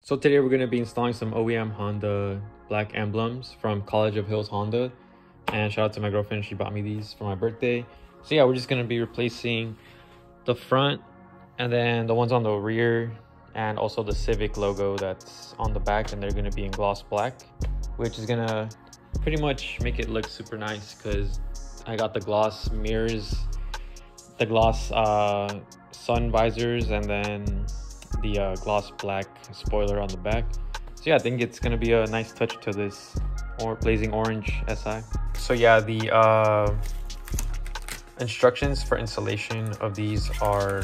So today we're going to be installing some OEM Honda black emblems from College of Hills Honda. And shout out to my girlfriend, she bought me these for my birthday. So yeah, we're just going to be replacing the front and then the ones on the rear and also the Civic logo that's on the back, and they're going to be in gloss black, which is going to pretty much make it look super nice because I got the gloss mirrors, the gloss sun visors, and then the gloss black spoiler on the back. So yeah, I think it's gonna be a nice touch to this blazing orange SI. So yeah, the instructions for installation of these are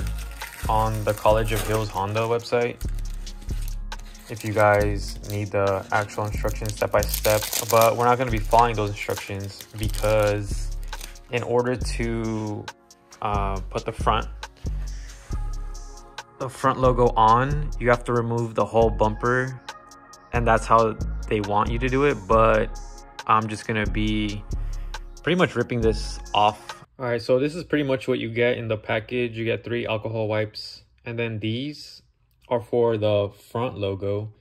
on the College of Hills Honda website if you guys need the actual instructions step by step, but we're not going to be following those instructions because in order to put the front logo on, you have to remove the whole bumper, and that's how they want you to do it. But I'm just gonna be pretty much ripping this off. All right, so this is pretty much what you get in the package. You get 3 alcohol wipes, and then these are for the front logo,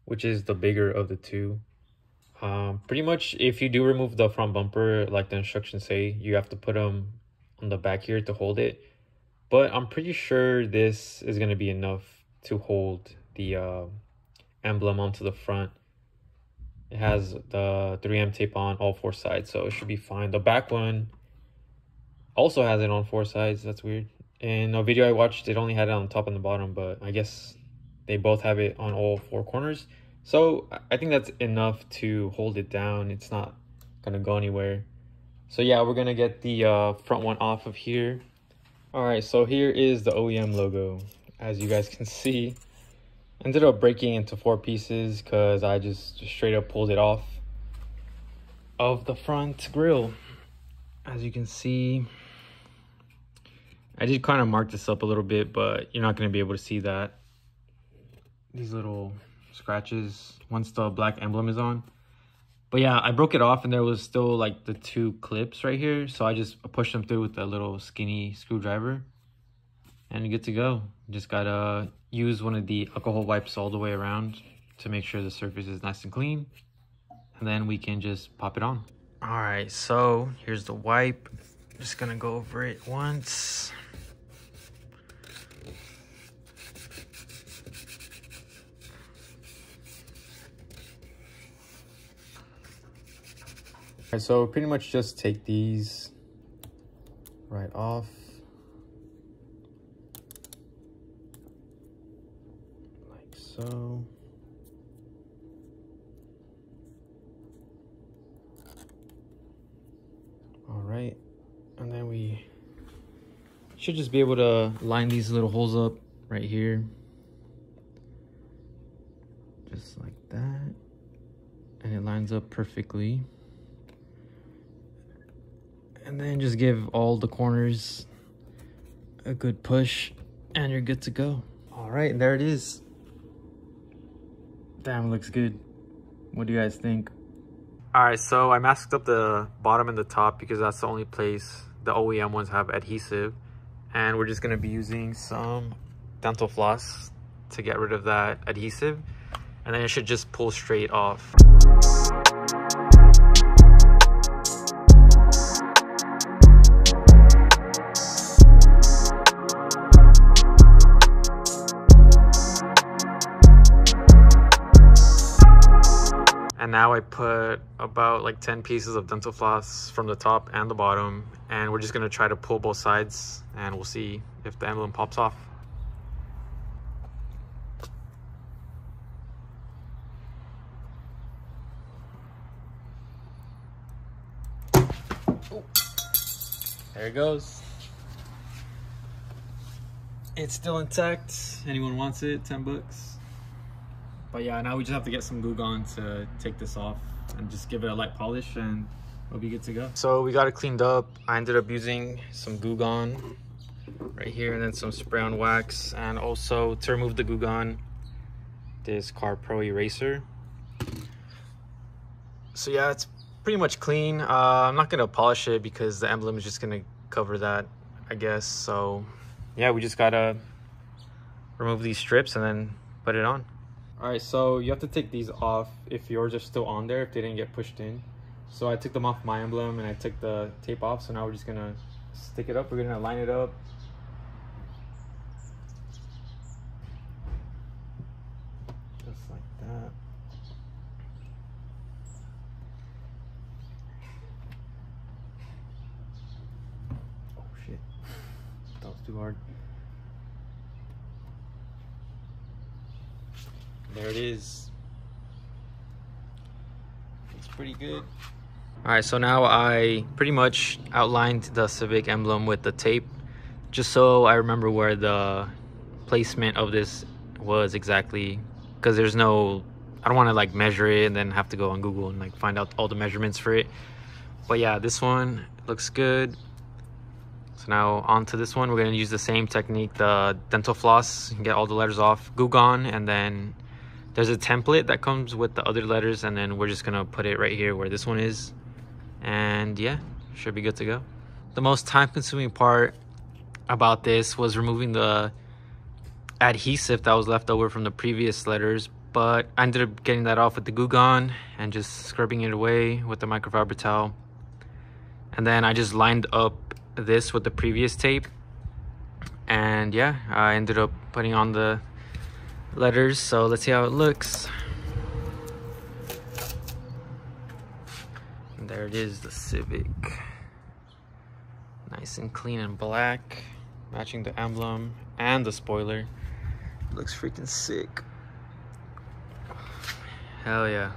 which is the bigger of the two. Pretty much if you do remove the front bumper, like the instructions say, you have to put them on the back here to hold it. But I'm pretty sure this is going to be enough to hold the emblem onto the front. It has the 3M tape on all 4 sides, so it should be fine. The back one also has it on 4 sides. That's weird. In a video I watched, it only had it on the top and the bottom, but I guess they both have it on all 4 corners. So I think that's enough to hold it down. It's not going to go anywhere. So yeah, we're going to get the front one off of here. All right, so here is the OEM logo. As you guys can see, ended up breaking into 4 pieces because I just straight up pulled it off of the front grille. As you can see, I did kind of mark this up a little bit, but you're not going to be able to see that. These little scratches once the black emblem is on. But yeah, I broke it off and there was still like the 2 clips right here. So I just pushed them through with a little skinny screwdriver and you're good to go. Just gotta use one of the alcohol wipes all the way around to make sure the surface is nice and clean. And then we can just pop it on. All right, so here's the wipe. Just gonna go over it once. So pretty much just take these right off. Like so. All right. And then we should just be able to line these little holes up right here. Just like that. And it lines up perfectly. And then just give all the corners a good push and you're good to go. All right, and there it is. Damn, looks good. What do you guys think? All right, so I masked up the bottom and the top because that's the only place the OEM ones have adhesive. And we're just gonna be using some dental floss to get rid of that adhesive. And then it should just pull straight off. And now I put about like 10 pieces of dental floss from the top and the bottom, and we're just gonna try to pull both sides and we'll see if the emblem pops off. Ooh. There it goes. It's still intact. Anyone wants it, 10 bucks. But yeah, now we just have to get some glue gun to take this off and just give it a light polish and we'll be good to go. So we got it cleaned up. I ended up using some glue gun right here and then some spray on wax, and also to remove the glue gun, this Car Pro eraser. So yeah, it's pretty much clean. I'm not gonna polish it because the emblem is just gonna cover that, I guess. So yeah, we just gotta remove these strips and then put it on. All right, so you have to take these off if yours are still on there, if they didn't get pushed in. So I took them off my emblem and I took the tape off. So now we're just gonna stick it up. We're gonna line it up. Just like that. Oh shit, that was too hard. There it is. It's pretty good. All right, so now I pretty much outlined the Civic emblem with the tape, just so I remember where the placement of this was exactly, because there's no, I don't want to like measure it and then have to go on Google and like find out all the measurements for it. But yeah, this one looks good. So now onto this one, we're gonna use the same technique, the dental floss, get all the letters off, glue gun, and then there's a template that comes with the other letters, and then we're just gonna put it right here where this one is. And yeah, should be good to go. The most time-consuming part about this was removing the adhesive that was left over from the previous letters, but I ended up getting that off with the glue gun and just scrubbing it away with the microfiber towel. And then I just lined up this with the previous tape, and yeah, I ended up putting on the letters. So let's see how it looks. And there it is, the Civic, nice and clean and black, matching the emblem and the spoiler. Looks freaking sick. Hell yeah.